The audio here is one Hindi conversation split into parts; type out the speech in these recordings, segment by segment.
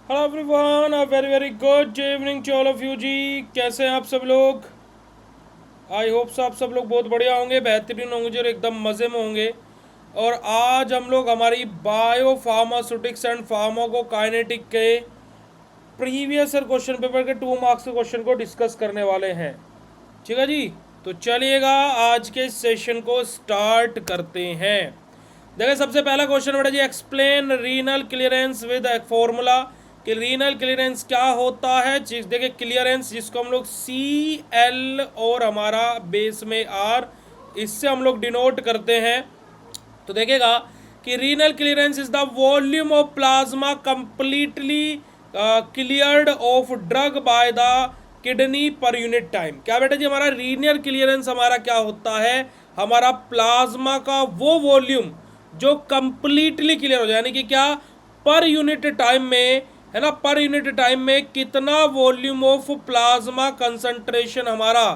Hello everyone, a very very good evening to all of you ji. कैसे हैं आप सब लोग? आई होप सो आप सब लोग बहुत बढ़िया होंगे, बेहतरीन होंगे और एकदम मज़े में होंगे। और आज हम लोग हमारी बायो फार्मास्यूटिक्स एंड फार्माकोकाइनेटिक के प्रीवियस ईयर क्वेश्चन पेपर के 2 मार्क्स के क्वेश्चन को डिस्कस करने वाले हैं। ठीक है जी, तो चलिएगा आज के सेशन को स्टार्ट करते हैं। देखिए सबसे पहला क्वेश्चन बेटा जी, एक्सप्लेन रीनल क्लियरेंस विद एक फॉर्मूला। कि रीनल क्लियरेंस क्या होता है। देखिए क्लियरेंस जिसको हम लोग सी एल और हमारा बेस में आर, इससे हम लोग डिनोट करते हैं। तो देखिएगा कि renal clearance is the volume of plasma completely cleared of drug bye the kidney per unit time. क्या बेटा जी, हमारा रीनल क्लियरेंस हमारा क्या होता है, हमारा प्लाज्मा का वो वॉल्यूम जो कंप्लीटली क्लियर हो जाए, यानी कि क्या पर यूनिट टाइम में, है ना, पर यूनिट टाइम में कितना वॉल्यूम ऑफ प्लाज्मा कंसंट्रेशन हमारा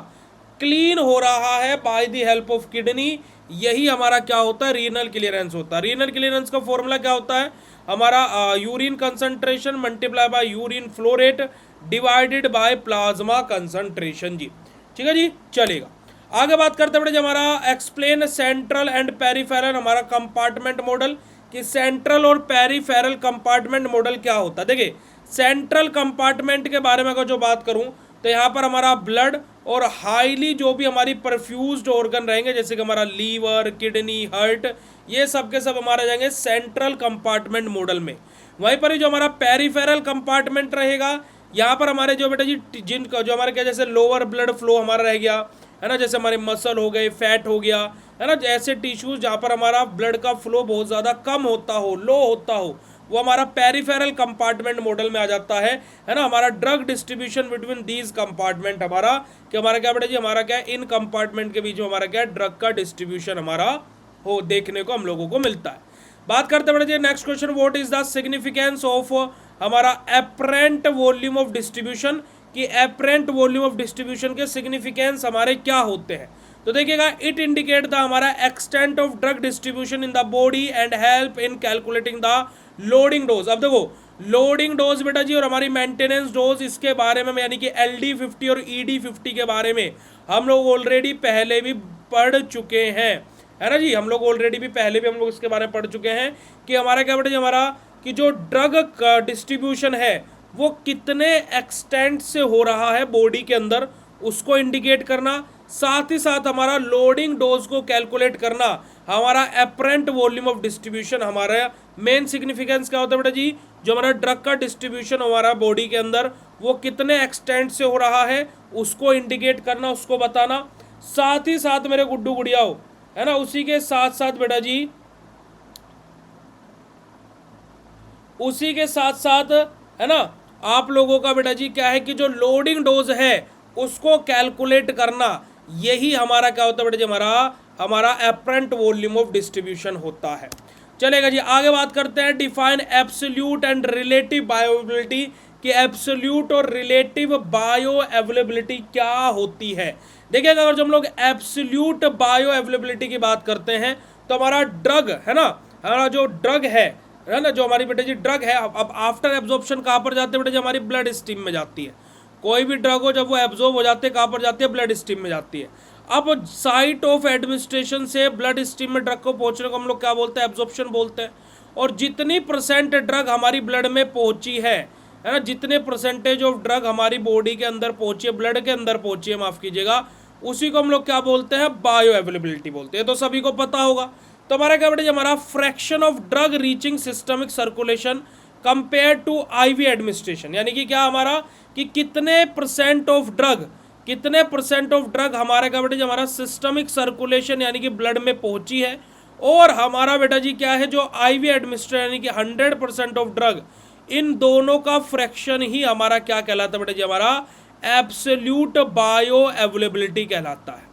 क्लीन हो रहा है by the help of kidney. यही हमारा क्या होता है, रीनल क्लियरेंस होता है। रीनल क्लियरेंस का फॉर्मूला क्या होता है, हमारा urine concentration multiply by urine flow rate divided by plasma concentration जी। ठीक है जी, चलेगा। आगे बात करते हैं हमारा एक्सप्लेन सेंट्रल एंड पेरिफेरल हमारा कंपार्टमेंट मॉडल। कि सेंट्रल और पेरिफेरल कंपार्टमेंट मॉडल क्या होता है। देखिए सेंट्रल कंपार्टमेंट के बारे में अगर जो बात करूं तो यहाँ पर हमारा ब्लड और हाईली जो भी हमारी परफ्यूज्ड ऑर्गन रहेंगे, जैसे कि हमारा लीवर, किडनी, हार्ट, ये सब के सब हमारे जाएंगे सेंट्रल कंपार्टमेंट मॉडल में। वहीं पर ही जो हमारा पेरिफेरल कंपार्टमेंट रहेगा, यहाँ पर हमारे जो बेटा जी जिनका जो हमारे क्या, जैसे लोअर ब्लड फ्लो हमारा रह गया, है ना, जैसे हमारे मसल हो गए, फैट हो गया, है ना, ऐसे टिश्यूज जहाँ पर हमारा ब्लड का फ्लो बहुत ज़्यादा कम होता हो, लो होता हो, वो हमारा पेरिफेरल कंपार्टमेंट मॉडल में आ जाता है ना। हमारा drug distribution between these compartment हमारा कि हमारा क्या बेटा जी, हमारा क्या इन कंपार्टमेंट के बीच में हमारा क्या ड्रग का डिस्ट्रीब्यूशन हमारा हो देखने को हम लोगों को मिलता है। बात करते हैं बेटा जी next question, what is the significance of हमारा एपरेंट वॉल्यूम ऑफ डिस्ट्रीब्यूशन। कि एपरेंट वॉल्यूम ऑफ डिस्ट्रीब्यूशन के सिग्निफिकेंस हमारे क्या होते हैं। तो देखिएगा इट इंडिकेट द हमारा extent of drug distribution in the body and help in calculating the loading dose. अब देखो लोडिंग डोज बेटा जी और हमारी मेंटेनेंस डोज, इसके बारे में यानी कि LD50 और ED50 के बारे में हम लोग ऑलरेडी पहले भी पढ़ चुके हैं, है ना जी। हम लोग ऑलरेडी भी पहले भी हम लोग इसके बारे में पढ़ चुके हैं कि हमारा क्या बेटा जी, हमारा कि जो ड्रग का डिस्ट्रीब्यूशन है वो कितने एक्सटेंट से हो रहा है बॉडी के अंदर, उसको इंडिकेट करना, साथ ही साथ हमारा लोडिंग डोज को कैलकुलेट करना, हमारा एपरेंट वॉल्यूम ऑफ डिस्ट्रीब्यूशन। हमारा मेन सिग्निफिकेंस क्या होता है बेटा जी, जो हमारा ड्रग का डिस्ट्रीब्यूशन हमारा बॉडी के अंदर वो कितने एक्सटेंट से हो रहा है उसको इंडिकेट करना, उसको बताना। साथ ही साथ मेरे गुड्डू गुड़ियाओ, है ना, उसी के साथ साथ बेटा जी, उसी के साथ साथ, है ना, आप लोगों का बेटा जी क्या है कि जो लोडिंग डोज है उसको कैलकुलेट करना, यही हमारा क्या होता है बेटा जी, हमारा एपरेंट वॉल्यूम ऑफ डिस्ट्रीब्यूशन होता है। चलेगा जी, आगे बात करते हैं define absolute and relative bioavailability. कि एब्सोल्यूट और रिलेटिव बायो अवेलेबिलिटी क्या होती है। देखिए अगर जो हम लोग एब्सोल्यूट बायो अवेलेबिलिटी की बात करते हैं तो हमारा ड्रग, है ना, हमारा जो ड्रग है ना, जो हमारी बेटा जी ड्रग है, अब आफ्टर एब्जॉर्प्शन कहाँ पर जाते हैं बेटा जी, हमारी ब्लड स्ट्रीम में जाती है। कोई भी ड्रग हो जब वो एब्जॉर्ब हो जाते हैं कहाँ पर जाती है, ब्लड स्ट्रीम में जाती है। अब साइट ऑफ एडमिनिस्ट्रेशन से ब्लड स्ट्रीम में ड्रग को पहुंचने को हम लोग क्या बोलते हैं, एब्जॉर्प्शन बोलते हैं। और जितनी परसेंट ड्रग हमारी ब्लड में पहुंची है ना, जितने परसेंटेज ऑफ ड्रग हमारी बॉडी के अंदर पहुंची है, ब्लड के अंदर पहुंची है, माफ कीजिएगा, उसी को हम लोग क्या बोलते हैं, बायो अवेलेबिलिटी बोलते हैं। तो सभी को पता होगा। तो हमारा क्या बेटा, हमारा fraction of drug reaching systemic circulation compare to IV administration, यानी कि क्या हमारा कि कितने परसेंट ऑफ ड्रग हमारे क्या बेटा जी, हमारा सिस्टमिक सर्कुलेशन यानी कि ब्लड में पहुंची है, और हमारा बेटा जी क्या है जो IV एडमिनिस्ट्रेशन यानी कि 100% ऑफ ड्रग, इन दोनों का फ्रैक्शन ही हमारा क्या कहलाता है बेटा जी, हमारा एब्सोल्यूट बायो अवेलेबिलिटी कहलाता है।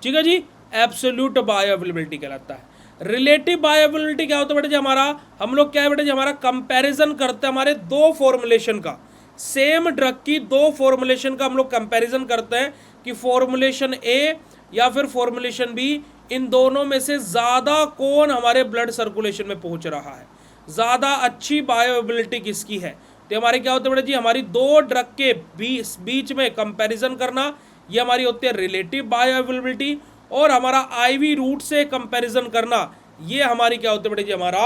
ठीक है जी, एब्सोल्यूट बायो अवेलेबिलिटी कहलाता है। रिलेटिव बायो अवेलेबिलिटी क्या होता है बेटा जी, हमारा हम लोग क्या है बेटा जी, हमारा कंपैरिजन करते हैं हमारे दो फॉर्मुलेशन का, सेम ड्रग की दो फॉर्मुलेशन का हम लोग कंपैरिजन करते हैं कि फॉर्मुलेशन A या फिर फॉर्मुलेशन B, इन दोनों में से ज़्यादा कौन हमारे ब्लड सर्कुलेशन में पहुंच रहा है, ज़्यादा अच्छी बायोअवेलेबिलिटी किसकी है, तो हमारे क्या होते हैं बेटा जी, हमारी दो ड्रग के बीच में कंपैरिजन करना, ये हमारी होती है रिलेटिव बायो अवेलेबिलिटी। और हमारा आईवी रूट से कंपैरिजन करना, ये हमारी क्या होती है बेटा जी, हमारा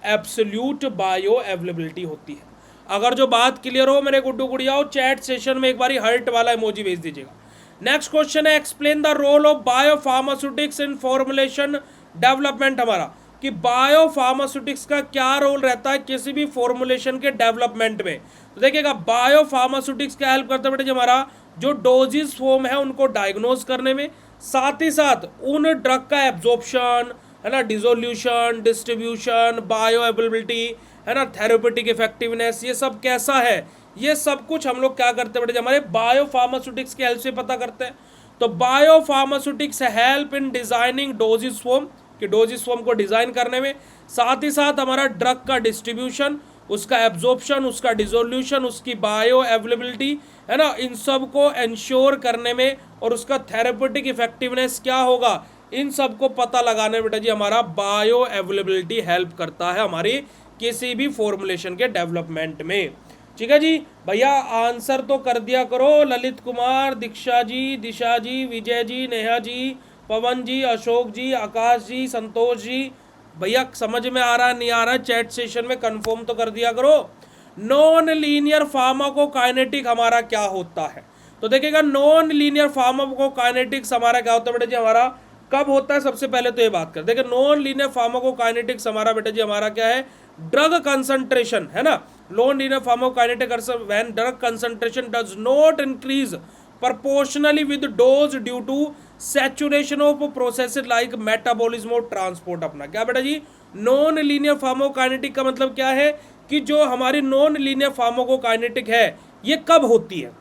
एब्सोल्यूट बायो अवेलेबिलिटी होती है। अगर जो बात क्लियर हो मेरे गुड्डू गुड़ियाओ, चैट सेशन में एक बारी हर्ट वाला इमोजी भेज दीजिएगा। नेक्स्ट क्वेश्चन है, explain the role of biopharmaceutics in formulation development. हमारा कि बायो फार्मास्यूटिक्स का क्या रोल रहता है किसी भी फॉर्मुलेशन के डेवलपमेंट में। तो देखिएगा, बायो फार्मास्यूटिक्स क्या हेल्प करता है बेटा जी, हमारा जो डोजेस फॉर्म है उनको डायग्नोज करने में, साथ ही साथ उन ड्रग का एब्जॉर्प्शन है ना, डिसोल्यूशन, डिस्ट्रीब्यूशन, बायो अवेलेबिलिटी है ना, थेरेपेटिक इफेक्टिवनेस, ये सब कैसा है, ये सब कुछ हम लोग क्या करते हैं बेटा, हमारे बायो फार्मास्यूटिक्स के हेल्प से पता करते हैं। तो bio pharmaceutics help in designing doses form, कि डोजेस फॉर्म को डिजाइन करने में, साथ ही साथ हमारा ड्रग का डिस्ट्रीब्यूशन, उसका एब्जॉर्प्शन, उसका डिसोल्यूशन, उसकी बायो अवेलेबिलिटी है ना, इन सब को इंश्योर करने में, और उसका थेरेपेटिक इफेक्टिवनेस क्या होगा, इन सब को पता लगाने में बेटा जी हमारा बायो अवेलेबिलिटी हेल्प करता है हमारी किसी भी फॉर्मुलेशन के डेवलपमेंट में। ठीक है जी भैया, आंसर तो कर दिया करो। ललित कुमार, दीक्षा जी, दिशा जी, विजय जी, नेहा जी, पवन जी, अशोक जी, आकाश जी, संतोष जी, भैया समझ में आ रहा है नहीं आ रहा है, चैट सेशन में कंफर्म तो कर दिया करो। नॉन लीनियर फार्माकोकाइनेटिक हमारा क्या होता है, तो देखिएगा नॉन लीनियर फार्माकोकाइनेटिक्स हमारा क्या होता है बेटा जी, हमारा कब होता है, सबसे पहले तो ये बात कर देखिए, नॉन लीनियर फार्माकोकाइनेटिक्स हमारा बेटा जी हमारा क्या है, ड्रग कंसंट्रेशन है ना, non linear pharmacokinetics when drug concentration does not increase proportionally with dose due to saturation of processes like metabolism और ट्रांसपोर्ट। अपना क्या बेटा जी, नॉन लीनियर फार्माकोकाइनेटिक का मतलब क्या है कि जो हमारी नॉन लीनियर फार्माकोकाइनेटिक है ये कब होती है,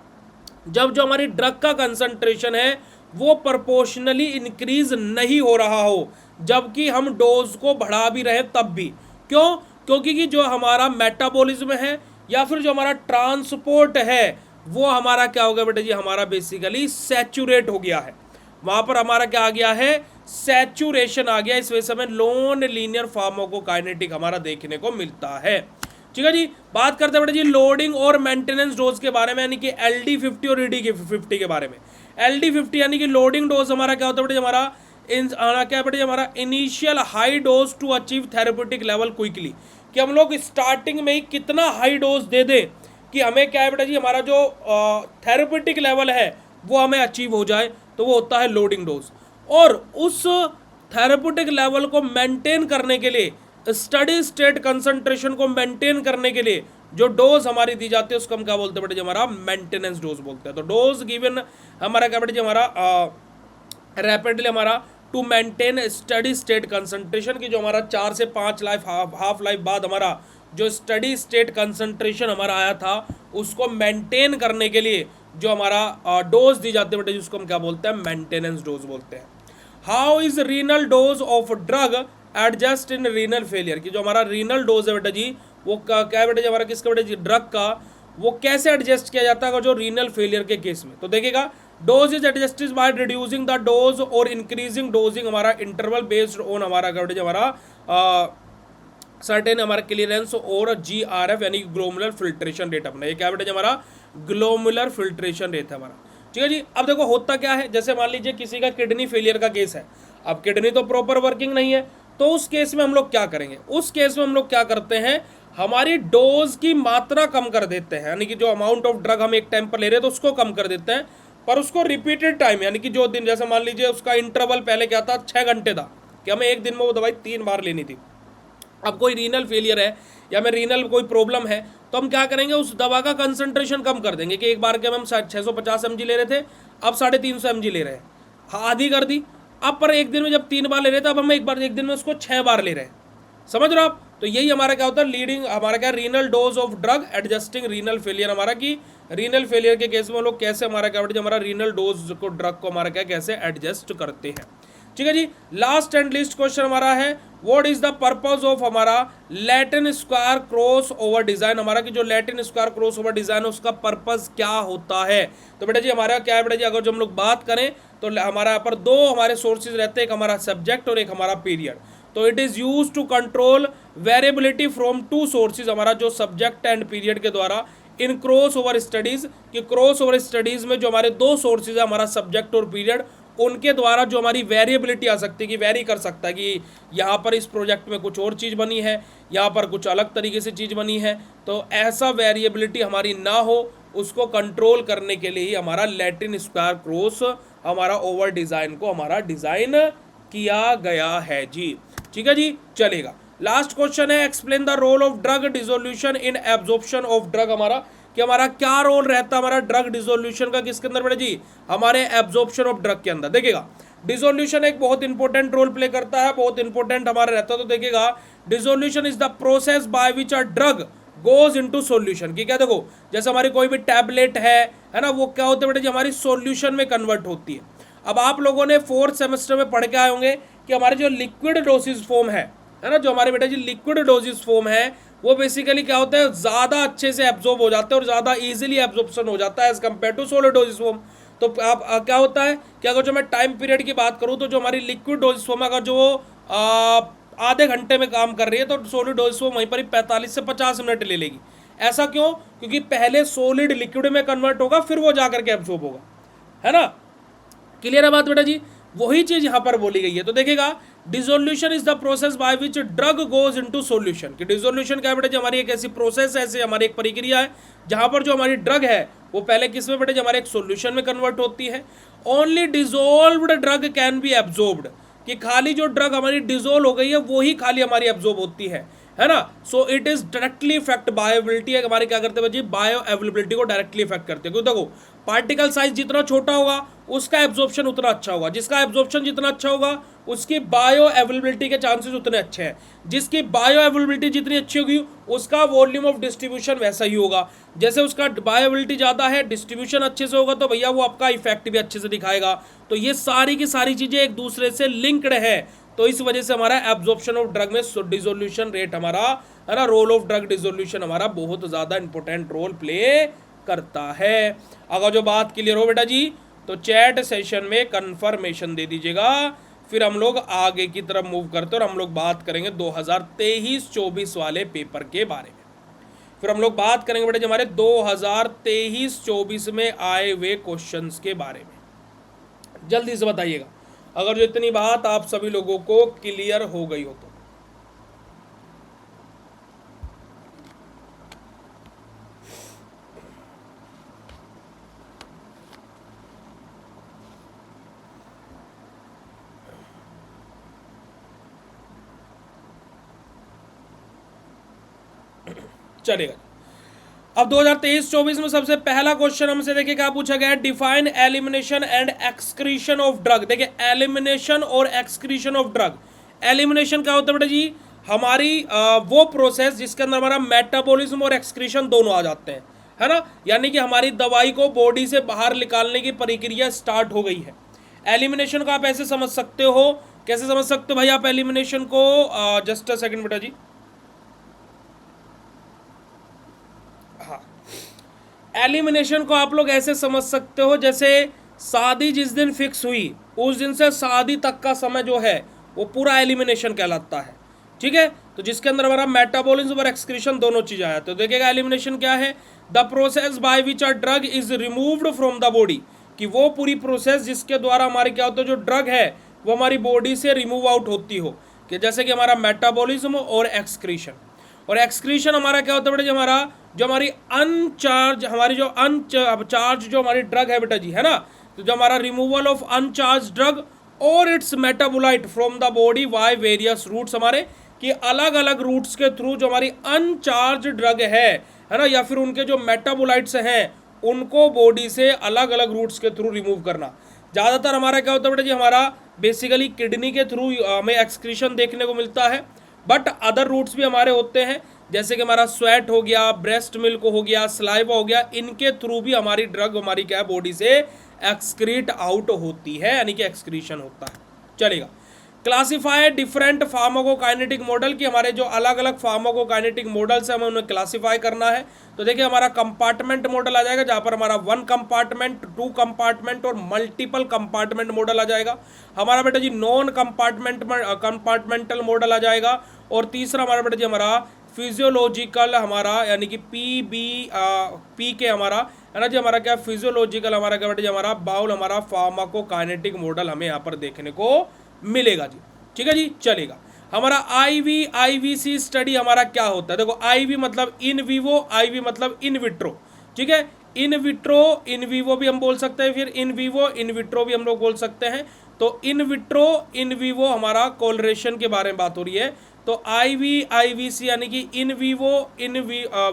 जब जो हमारी ड्रग का कंसंट्रेशन है वो प्रोपोर्शनली इंक्रीज नहीं हो रहा हो, जबकि हम डोज को बढ़ा भी रहे तब भी। क्यों? क्योंकि कि जो हमारा मेटाबॉलिज्म है या फिर जो हमारा ट्रांसपोर्ट है वो हमारा क्या हो गया बेटा जी, हमारा बेसिकली सैचुरेट हो गया है, वहां पर हमारा क्या आ गया है, सैचुरेशन आ गया। इस वजह से हमें नॉन लीनियर फार्माकोकाइनेटिक हमारा देखने को मिलता है। ठीक है जी, बात करते हैं बेटा जी लोडिंग और मेंटेनेंस डोज के बारे में, यानी कि LD50 और ED50 के बारे में। LD50 यानी कि लोडिंग डोज हमारा क्या होता है बेटा, हमारा क्या बेटा, हमारा initial high dose to achieve therapeutic level quickly, कि हम लोग स्टार्टिंग में ही कितना हाई डोज दे दें कि हमें क्या है बेटा जी, हमारा जो थेरेपेटिक लेवल है वो हमें अचीव हो जाए, तो वो होता है लोडिंग डोज। और उस थेरेपेटिक लेवल को मेंटेन करने के लिए, स्टडी स्टेट कंसंट्रेशन को मेंटेन करने के लिए जो डोज हमारी दी जाती है उसको हम क्या बोलते हैं बेटा जी, हमारा मेंटेनेंस डोज बोलते हैं। तो डोज गिवन हमारा क्या बेटा जी, हमारा रैपिडली हमारा to maintain steady state concentration, की जो हमारा 4 से 5 लाइफ हाफ लाइफ बाद हमारा जो स्टडी स्टेट कंसंट्रेशन हमारा आया था उसको मेंटेन करने के लिए जो हमारा डोज दी जाती है बेटा जी, उसको हम क्या बोलते हैं, मेंटेनेंस डोज बोलते हैं। How is renal dose of drug adjust in renal failure, की जो हमारा रीनल डोज है बेटा जी वो क्या है बेटा जी, हमारा किसका बेटा जी, ड्रग का, वो कैसे एडजस्ट किया जाता है जो रीनल फेलियर के केस में। तो देखिएगा, dose is adjusted by reducing the dose और इंक्रीजिंग डोजिंग हमारा इंटरवल बेस्ड ऑन हमारा क्या बेटा जी, हमारा सर्टेन हमारा क्लियरेंस और GRF यानी ग्लोमुलर फिल्ट्रेशन रेट। अपना ये क्या बेटा हमारा ग्लोमुलर फिल्ट्रेशन रेट है हमारा। ठीक है जी, अब देखो होता क्या है, जैसे मान लीजिए किसी का किडनी फेलियर का केस है, अब किडनी तो प्रॉपर वर्किंग नहीं है, तो उस केस में हम लोग क्या करेंगे, उस केस में हम लोग क्या करते हैं, हमारी डोज की मात्रा कम कर देते हैं, यानी कि जो अमाउंट ऑफ ड्रग हम एक टाइम पर ले रहे हैं तो उसको कम कर देते हैं, पर उसको रिपीटेड टाइम, यानी कि जो दिन, जैसे मान लीजिए उसका इंटरवल पहले क्या था, 6 घंटे था, कि हमें एक दिन में वो दवाई 3 बार लेनी थी। अब कोई रीनल फेलियर है या में रीनल कोई प्रॉब्लम है, तो हम क्या करेंगे, उस दवा का कंसंट्रेशन कम कर देंगे, कि एक बार के हम 650 mg ले रहे थे, अब 350 mg ले रहे हैं, आधी कर दी। अब पर एक दिन में जब 3 बार ले रहे थे, अब हम एक दिन में उसको 6 बार ले रहे हैं, समझ रहे हो आप। तो यही हमारा क्या होता है, लीडिंग हमारा क्या, renal dose of drug adjusting renal failure हमारा, कि रीनल फेलियर के केस में हम लोग कैसे हमारा क्या हमारा रीनल डोज को, ड्रग को हमारा क्या कैसे एडजस्ट करते हैं। ठीक है जी, लास्ट एंड लिस्ट क्वेश्चन हमारा है, what is the purpose of हमारा Latin square crossover design, हमारा कि जो Latin square crossover design है उसका पर्पस क्या होता है। तो बेटा जी हमारा क्या है बेटा जी, अगर जो हम लोग बात करें तो हमारा यहाँ पर 2 हमारे सोर्सेज रहते हैं, एक हमारा सब्जेक्ट और एक हमारा पीरियड। तो it is used to control variability from two sources, हमारा जो सब्जेक्ट एंड पीरियड के द्वारा इन क्रॉस ओवर स्टडीज़, कि क्रॉस ओवर स्टडीज़ में जो हमारे दो सोर्सेज है, हमारा सब्जेक्ट और पीरियड, उनके द्वारा जो हमारी वेरिएबिलिटी आ सकती है, कि वेरी कर सकता है कि यहाँ पर इस प्रोजेक्ट में कुछ और चीज़ बनी है, यहाँ पर कुछ अलग तरीके से चीज़ बनी है, तो ऐसा वेरिएबिलिटी हमारी ना हो, उसको कंट्रोल करने के लिए ही हमारा लैटिन स्क्वायर क्रॉस हमारा ओवर डिज़ाइन को हमारा डिज़ाइन किया गया है जी। ठीक है जी, चलेगा। लास्ट क्वेश्चन है, explain the role of drug dissolution in absorption of drug, हमारा कि हमारा क्या रोल रहता है हमारा ड्रग डिसोल्यूशन का, किसके अंदर बेटा जी, हमारे एब्जॉर्प्शन ऑफ ड्रग के अंदर। देखिएगा डिसोल्यूशन एक बहुत इंपॉर्टेंट रोल प्ले करता है, बहुत इंपॉर्टेंट हमारा रहता है। तो देखिएगा dissolution is the process by which a drug goes into solution, कि क्या देखो जैसे हमारी कोई भी टैबलेट है ना, वो क्या होते हैं बेटा जी, हमारी सॉल्यूशन में कन्वर्ट होती है। अब आप लोगों ने 4th सेमेस्टर में पढ़ के आए होंगे कि हमारे जो लिक्विड डोसेज फॉर्म है ना, जो हमारे बेटा जी लिक्विड डोसेज फॉर्म है, वो बेसिकली क्या होता है, ज़्यादा अच्छे से एब्जॉर्ब हो जाते हैं और ज़्यादा इजीली एब्जॉर्प्शन हो जाता है as compare to solid dosage form. तो आप क्या होता है कि अगर जो मैं टाइम पीरियड की बात करूँ, तो जो हमारी लिक्विड डोसेज फॉर्म अगर जो आधे घंटे में काम कर रही है, तो सॉलिड डोसेज फॉर्म वहीं पर ही 45 से 50 मिनट ले लेगी। ऐसा क्यों? क्योंकि पहले सॉलिड लिक्विड में कन्वर्ट होगा, फिर वो जा करके एब्जॉर्ब होगा, है ना। क्लियर है बात बेटा जी? वही चीज यहां पर बोली गई है। तो देखिएगा dissolution is the process by which drug goes into solution, कि डिसोल्यूशन क्या है बेटा जी, हमारी एक ऐसी प्रोसेस है, ऐसे हमारी एक प्रक्रिया है जहां पर जो हमारी ड्रग है वो पहले किस में बेटा जी, हमारे एक सॉल्यूशन में कन्वर्ट होती है। Only dissolved drug can be absorbed, कि खाली जो ड्रग हमारी डिसोल्व हो गई है वो ही खाली हमारी एब्जॉर्ब होती है ना। So it is directly affect bioavailability, हमारे क्या करते हैं जी, बायो अवेलेबिलिटी को डायरेक्टली इफेक्ट करते हैं। क्योंकि देखो पार्टिकल साइज जितना छोटा होगा उसका एब्जॉर्प्शन उतना अच्छा होगा, जिसका एब्जॉर्प्शन जितना अच्छा होगा उसकी बायो अवेलेबिलिटी के चांसेस उतने अच्छे हैं, जिसकी बायो अवेलेबिलिटी जितनी अच्छी होगी उसका वॉल्यूम ऑफ डिस्ट्रीब्यूशन वैसा ही होगा। जैसे उसका बायो अवेलेबिलिटी ज़्यादा है, डिस्ट्रीब्यूशन अच्छे से होगा, तो भैया वो आपका इफेक्ट भी अच्छे से दिखाएगा। तो ये सारी की सारी चीज़ें एक दूसरे से लिंक्ड है, तो इस वजह से हमारा एब्जॉर्प्शन ऑफ ड्रग में डिसोल्यूशन रेट हमारा, है ना, रोल ऑफ ड्रग डिसोल्यूशन हमारा बहुत ज़्यादा इंपॉर्टेंट रोल प्ले करता है। अगर जो बात क्लियर हो बेटा जी, तो चैट सेशन में कंफर्मेशन दे दीजिएगा, फिर हम लोग आगे की तरफ मूव करते हैं और हम लोग बात करेंगे 2023-24 वाले पेपर के बारे में। फिर हम लोग बात करेंगे बेटा जी हमारे 2023-24 में आए हुए क्वेश्चंस के बारे में। जल्दी से बताइएगा अगर जो इतनी बात आप सभी लोगों को क्लियर हो गई हो तो। चलेगा। अब 2023-24 में सबसे पहला क्वेश्चन हमसे देखिए क्या पूछा गया है, define elimination and excretion of drug. देखिए एलिमिनेशन और एक्सक्रीशन ऑफ ड्रग, एलिमिनेशन क्या होता है बेटा जी, हमारी वो प्रोसेस जिसके अंदर हमारा मेटाबॉलिज्म और एक्सक्रीशन दोनों आ जाते हैं, है ना। यानी कि हमारी दवाई को बॉडी से बाहर निकालने की प्रक्रिया स्टार्ट हो गई है। एलिमिनेशन को आप ऐसे समझ सकते हो, कैसे समझ सकते हो भाई आप एलिमिनेशन को, जस्ट अ सेकंड बेटा जी। एलिमिनेशन को आप लोग ऐसे समझ सकते हो, जैसे शादी जिस दिन फिक्स हुई उस दिन से शादी तक का समय जो है वो पूरा एलिमिनेशन कहलाता है, ठीक है। तो जिसके अंदर हमारा मेटाबॉलिज्म और एक्सक्रीशन दोनों चीज़ आया। तो देखिएगा एलिमिनेशन क्या है, the process by which a drug is removed from the body, कि वो पूरी प्रोसेस जिसके द्वारा हमारे क्या होता है, जो ड्रग है वो हमारी बॉडी से रिमूव आउट होती हो, कि जैसे कि हमारा मेटाबॉलिज्म और एक्सक्रीशन। और एक्सक्रीशन हमारा क्या होता है बेटा जी, हमारा जो हमारी अनचार्ज, हमारी जो अनचार्ज जो हमारी ड्रग है बेटा जी, है ना, तो जो हमारा रिमूवल ऑफ अनचार्ज ड्रग और its metabolite from the body by various routes, हमारे कि अलग अलग रूट्स के थ्रू जो हमारी अनचार्ज ड्रग है ना, या फिर उनके जो मेटाबोलाइट्स हैं उनको बॉडी से अलग अलग रूट्स के थ्रू रिमूव करना। ज़्यादातर हमारा क्या होता है बेटा जी, हमारा बेसिकली किडनी के थ्रू हमें एक्सक्रीशन देखने को मिलता है, बट अदर रूट्स भी हमारे होते हैं, जैसे कि हमारा स्वेट हो गया, ब्रेस्ट मिल्क हो गया, सलाइवा हो गया, इनके थ्रू भी हमारी ड्रग हमारी क्या है बॉडी से एक्सक्रीट आउट होती है, यानी कि एक्सक्रीशन होता है। चलेगा। क्लासिफाई डिफरेंट फार्माकोकाइनेटिक मॉडल की हमारे जो अलग अलग फार्माकोकाइनेटिक मॉडल्स है हमें उन्हें क्लासिफाई करना है। तो देखिए हमारा कंपार्टमेंट मॉडल आ जाएगा, जहां पर हमारा 1 कंपार्टमेंट, 2 कंपार्टमेंट और मल्टीपल कंपार्टमेंट मॉडल आ जाएगा। हमारा बेटा जी नॉन कंपार्टमेंटल मॉडल आ जाएगा। और तीसरा हमारा बेटा जी हमारा फिजियोलॉजिकल हमारा यानी कि पी के हमारा है ना जी, हमारा क्या फिजियोलॉजिकल हमारा क्या बेटा जी हमारा बाउल हमारा फार्माकोकाइनेटिक मॉडल हमें यहाँ पर देखने को मिलेगा जी। ठीक है जी, चलेगा। हमारा आईवीसी स्टडी हमारा क्या होता है? देखो आईवी मतलब इन विवो, आईवी मतलब इन विट्रो। ठीक है, इन विट्रो इन विवो भी हम बोल सकते हैं, फिर इन विवो इन विट्रो भी हम लोग बोल सकते हैं। तो इन विट्रो इन विवो हमारा कोलरेशन के बारे में बात हो रही है। तो आईवीसी यानी कि इन विवो इन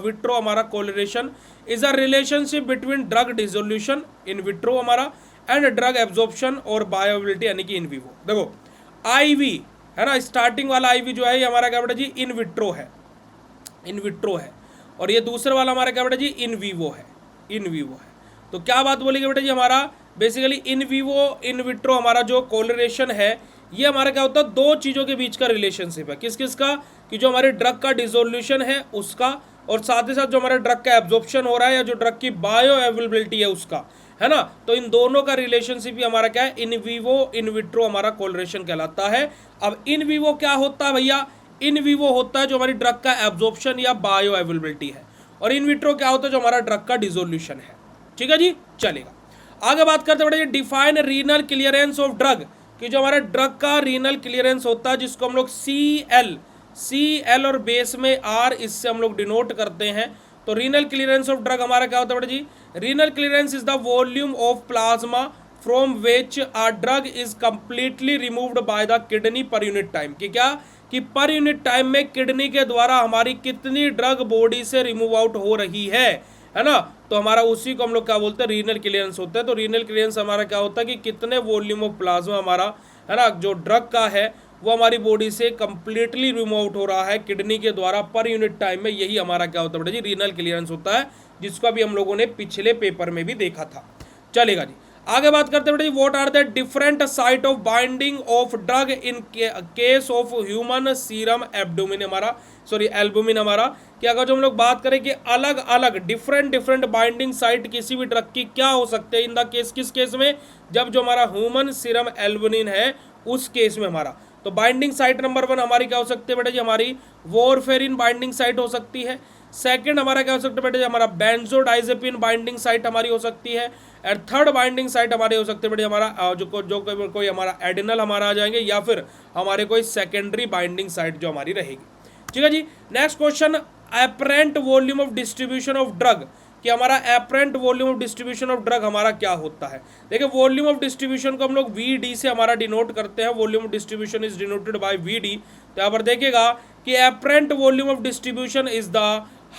विट्रो हमारा correlation is a relationship between drug dissolution in vitro हमारा एंड ड्रग एब्जॉर्प्शन और बायोबिलिटी यानी कि इन विवो। देखो आईवी है ना, स्टार्टिंग वाला आईवी जो है ये हमारा क्या बेटा जी इन विट्रो है, इन विट्रो है। और ये दूसरा वाला हमारा क्या बेटा जी इन विवो है, इन विवो है। तो क्या बात बोलेंगे बेटा जी, हमारा basically in vivo in vitro हमारा जो कोलरेशन है ये हमारा क्या होता है, दो चीज़ों के बीच का रिलेशनशिप है। किस किस का? कि जो हमारे ड्रग का डिसोल्यूशन है उसका, और साथ ही साथ जो हमारे ड्रग का एब्जॉर्प्शन हो रहा है या जो ड्रग की बायो अवेलेबिलिटी है उसका, है ना। तो इन दोनों का रिलेशनशिप ही हमारा क्या है, इन विवो इन विट्रो हमारा कोलरेशन कहलाता है। अब इन विवो क्या होता है भैया? इन विवो होता है जो हमारी ड्रग का एब्जॉर्प्शन या बायो अवेलेबिलिटी है, और इन विट्रो क्या होता है जो हमारा ड्रग का डिसोल्यूशन है। ठीक है जी, चलेगा। आगे बात करते हैं बेटा define renal clearance of drug, कि जो हमारा ड्रग का रीनल क्लियरेंस होता है जिसको हम लोग CL और बेस में R इससे हम लोग डिनोट करते हैं। तो रीनल क्लियरेंस ऑफ ड्रग हमारा क्या होता है बेटा जी? Renal clearance is the volume of plasma from which a drug is completely removed by the kidney per unit time. कि क्या? कि पर यूनिट टाइम में किडनी के द्वारा हमारी कितनी ड्रग बॉडी से रिमूव आउट हो रही है ना। तो हमारा उसी को हम लोग क्या बोलते हैं, रीनल क्लियरेंस होता है। तो रीनल क्लियरेंस हमारा क्या होता है कि कितने वॉल्यूम ऑफ प्लाज्मा हमारा है ना जो ड्रग का है वो हमारी बॉडी से कंप्लीटली रिमूव आउट हो रहा है किडनी के द्वारा पर यूनिट टाइम में, यही हमारा क्या होता है बेटा जी रीनल क्लियरेंस होता है, जिसको अभी हम लोगों ने पिछले पेपर में भी देखा था। चलेगा जी, आगे बात करते हैं बेटा जी what are the different site of binding of drug in case of human serum abdomen हमारा एल्बुमिन हमारा। कि अगर जो हम लोग बात करें कि अलग अलग डिफरेंट बाइंडिंग साइट किसी भी ड्रग की क्या हो सकते हैं इन द केस, किस केस में? जब जो हमारा ह्यूमन सीरम एल्बुमिन है उस केस में हमारा। तो बाइंडिंग साइट नंबर 1 हमारी क्या हो सकती है बेटा जी? हमारी वॉरफेरिन बाइंडिंग साइट हो सकती है। सेकंड हमारा क्या हो सकता है बेटा जी? हमारा बेंजोडाइजेपिन बाइंडिंग साइट हमारी हो सकती है। और थर्ड बाइंडिंग साइट हमारी हो सकती है बेटा हमारा जो कोई हमारा एडिनल हमारा आ जाएंगे, या फिर हमारे कोई सेकेंडरी बाइंडिंग साइट जो हमारी रहेगी। ठीक है जी, next question apparent volume of distribution of drug, कि हमारा apparent volume of distribution of drug हमारा क्या होता है? देखिए वॉल्यूम ऑफ डिस्ट्रीब्यूशन को हम लोग VD से हमारा डिनोट करते हैं, volume of distribution is denoted by VD। तो यहाँ पर देखिएगा कि apparent volume of distribution is the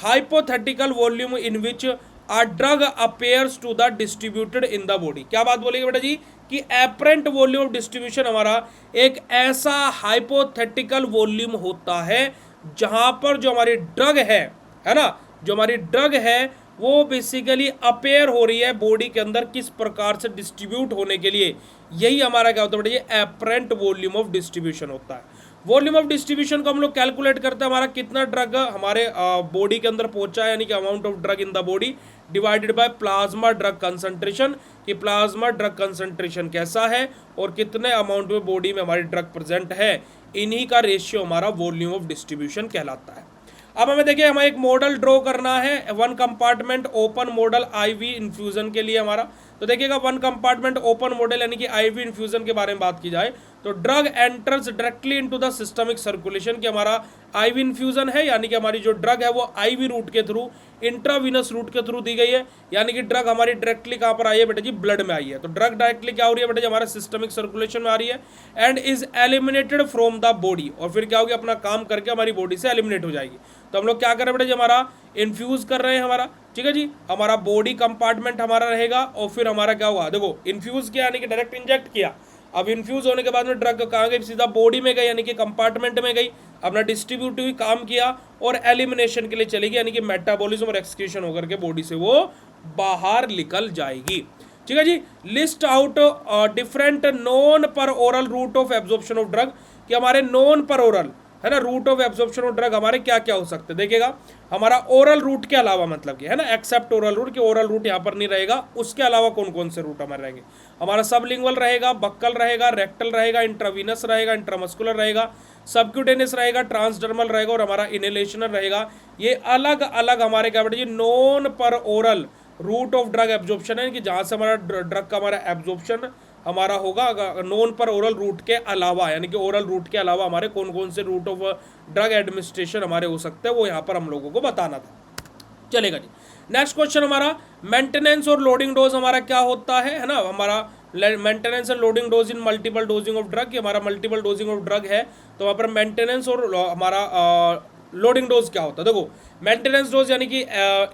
hypothetical volume in which a drug appears to the distributed in the body. क्या बात बोलेंगे बेटा जी? कि एपरेंट वॉल्यूम ऑफ डिस्ट्रीब्यूशन हमारा एक ऐसा हाइपोथेटिकल वॉल्यूम होता है जहां पर जो हमारी ड्रग है ना, जो हमारी ड्रग है वो बेसिकली अपेयर हो रही है बॉडी के अंदर किस प्रकार से डिस्ट्रीब्यूट होने के लिए, यही हमारा क्या होता है बेटा ये एपरेंट वॉल्यूम ऑफ डिस्ट्रीब्यूशन होता है। वॉल्यूम ऑफ डिस्ट्रीब्यूशन को हम लोग कैलकुलेट करते हैं हमारा कितना ड्रग हमारे बॉडी के अंदर पहुंचा है, यानी कि amount of drug in the body divided by plasma drug concentration, कि प्लाज्मा ड्रग कंसंट्रेशन कैसा है और कितने अमाउंट में बॉडी में हमारी ड्रग प्रेजेंट है, इन्हीं का रेशियो हमारा वॉल्यूम ऑफ डिस्ट्रीब्यूशन कहलाता है। अब हमें देखिए हमें एक मॉडल ड्रॉ करना है 1 compartment open model IV infusion के लिए हमारा। तो देखिएगा 1 कंपार्टमेंट ओपन मॉडल यानी कि आईवी इन्फ्यूजन के बारे में बात की जाए तो drug enters directly into the systemic circulation, कि हमारा आईवी इन्फ्यूजन है यानी कि हमारी जो ड्रग है वो आईवी रूट के थ्रू, इंट्रावीनस रूट के थ्रू दी गई है, यानी कि ड्रग हमारी डायरेक्टली कहाँ पर आई है बेटा जी? ब्लड में आई है। तो ड्रग डायरेक्टली क्या हो रही है बेटा जी? हमारे सिस्टमिक सर्कुलेशन में आ रही है and is eliminated from the body, और फिर क्या होगी? अपना काम करके हमारी बॉडी से एलिमिनेट हो जाएगी। तो हम लोग क्या कर रहे हैं बेटा जी? हमारा इन्फ्यूज कर रहे हैं हमारा, ठीक है जी। हमारा बॉडी कंपार्टमेंट हमारा रहेगा और फिर हमारा क्या हुआ? देखो इन्फ्यूज किया यानी कि डायरेक्ट इंजेक्ट किया। अब इन्फ्यूज होने के बाद में ड्रग कहाँ गई? सीधा बॉडी में गई यानी कि कंपार्टमेंट में गई, अपना डिस्ट्रीब्यूट हुई, काम किया और एलिमिनेशन के लिए चली गई, यानी कि मेटाबॉलिज्म और एक्सक्रीशन होकर के बॉडी से वो बाहर निकल जाएगी। ठीक है जी। List out different non per oral route of absorption of drug, कि हमारे नॉन पर ओरल है ना route of absorption of drug हमारे क्या क्या हो सकते हैं। देखिएगा हमारा ओरल रूट के अलावा, मतलब कि है ना एक्सेप्ट ओरल रूट, कि ओरल रूट यहाँ पर नहीं रहेगा, उसके अलावा कौन कौन से रूट हमारे रहेंगे। हमारा सबलिंगुअल रहेगा, बक्कल रहेगा, रेक्टल रहेगा, इंट्रावीनस रहेगा, इंट्रामस्कुलर रहेगा, सबक्यूटेनियस रहेगा, ट्रांसडर्मल रहेगा और हमारा इनहेलेशनल रहेगा। ये अलग अलग हमारे क्या बेटे जी non per oral route of drug absorption है, कि जहाँ से हमारा ड्रग का हमारा एब्जॉर्प्शन हमारा होगा नॉन पर ओरल रूट के अलावा, यानी कि ओरल रूट के अलावा हमारे कौन कौन से रूट ऑफ ड्रग एडमिनिस्ट्रेशन हमारे हो सकते हैं, वो यहाँ पर हम लोगों को बताना था। चलेगा जी। नेक्स्ट क्वेश्चन हमारा मेंटेनेंस और लोडिंग डोज हमारा क्या होता है ना। हमारा maintenance and loading dose in multiple dosing of drug, हमारा मल्टीपल डोजिंग ऑफ ड्रग है तो वहाँ पर मेंटेनेंस और हमारा लोडिंग डोज क्या होता है। देखो मेंटेनेंस डोज यानी कि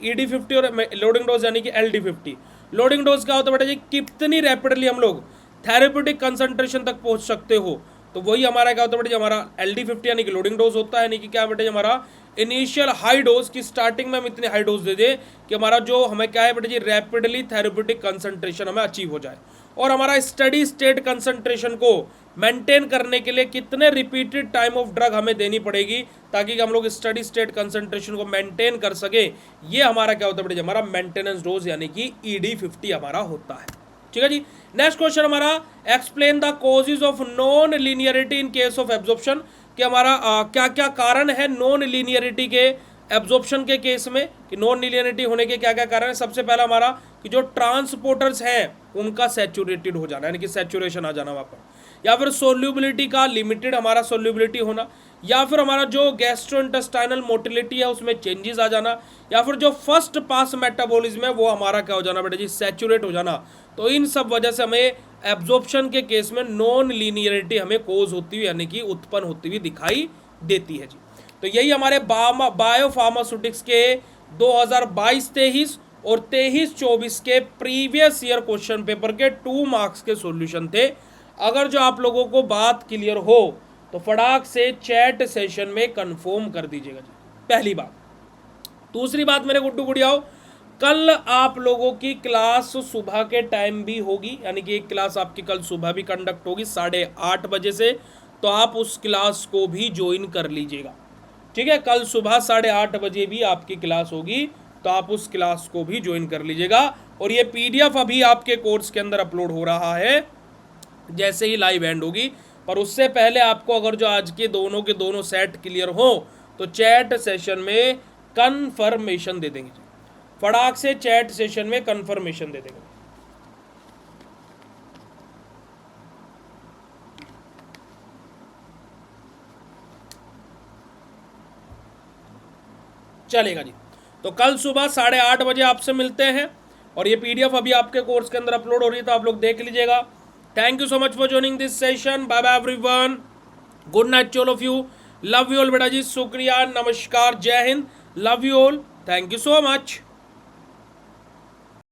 ED50 और लोडिंग डोज यानी कि LD50। लोडिंग डोज क्या होता है बेटा जी, कितनी रैपिडली हम लोग थेरेप्यूटिक कंसंट्रेशन तक पहुंच सकते हो, तो वही हमारा क्या होता है बेटा जी हमारा LD50 यानी कि लोडिंग डोज होता है। यानी कि क्या बेटा जी हमारा इनिशियल हाई डोज की स्टार्टिंग में हम इतने हाई डोज दे दें कि हमारा जो हमें क्या है बेटा जी रैपिडली थेरेप्यूटिक कंसंट्रेशन हमें अचीव हो जाए। और हमारा स्टडी स्टेट कंसंट्रेशन को मेंटेन करने के लिए कितने रिपीटेड टाइम ऑफ ड्रग हमें देनी पड़ेगी ताकि हम लोग स्टडी स्टेट कंसंट्रेशन को मेंटेन कर सके, ये हमारा क्या होता है बेटा जी हमारा मेंटेनेंस डोज यानी कि ED50 हमारा होता है। ठीक है जी। नेक्स्ट क्वेश्चन हमारा explain the causes of non linearity in case of absorption, कि हमारा क्या क्या कारण है नॉन लीनियरिटी के एब्जॉर्प्शन के केस में, कि नॉन लीनियरिटी होने के क्या क्या कारण है। सबसे पहला हमारा कि जो ट्रांसपोर्टर्स हैं उनका सैचुरेटेड हो जाना, यानी कि सैचुरेशन आ जाना वहाँ पर, या फिर सोल्यूबिलिटी का लिमिटेड हमारा सोल्यूबिलिटी होना, या फिर हमारा जो गैस्ट्रोइंटेस्टाइनल मोटिलिटी है उसमें चेंजेस आ जाना, या फिर जो फर्स्ट पास मेटाबॉलिज्म है वो हमारा क्या हो जाना बेटा जी सैचुरेट हो जाना। तो इन सब वजह से हमें एब्जॉर्प्शन के केस में नॉन लीनियरिटी हमें कोज होती हुई यानी कि उत्पन्न होती हुई दिखाई देती है जी। तो यही हमारे बायोफार्मास्यूटिक्स के 2022-23 और 23-24 के प्रीवियस ईयर क्वेश्चन पेपर के 2 मार्क्स के सॉल्यूशन थे। अगर जो आप लोगों को बात क्लियर हो तो फटाक से चैट सेशन में कंफर्म कर दीजिएगा जी, पहली बात। दूसरी बात मेरे गुड्डू गुड़ियाओ, कल आप लोगों की क्लास सुबह के टाइम भी होगी, यानी कि एक क्लास आपकी कल सुबह भी कंडक्ट होगी 8:30 बजे से, तो आप उस क्लास को भी ज्वाइन कर लीजिएगा। ठीक है, कल सुबह 8:30 बजे भी आपकी क्लास होगी, तो आप उस क्लास को भी ज्वाइन कर लीजिएगा। और ये PDF अभी आपके कोर्स के अंदर अपलोड हो रहा है जैसे ही लाइव एंड होगी, पर उससे पहले आपको अगर जो आज के दोनों सेट क्लियर हो तो चैट सेशन में कंफर्मेशन दे देंगे, फटाक से चैट सेशन में कंफर्मेशन दे देंगे। चलेगा जी। तो कल सुबह 8:30 बजे आपसे मिलते हैं, और ये PDF अभी आपके कोर्स के अंदर अपलोड हो रही है तो आप लोग देख लीजिएगा। Thank you so much for joining this session. Bye bye everyone, good night all of you, love you all बेटा जी, शुक्रिया, नमस्कार, जय Hind, love you all, thank you so much.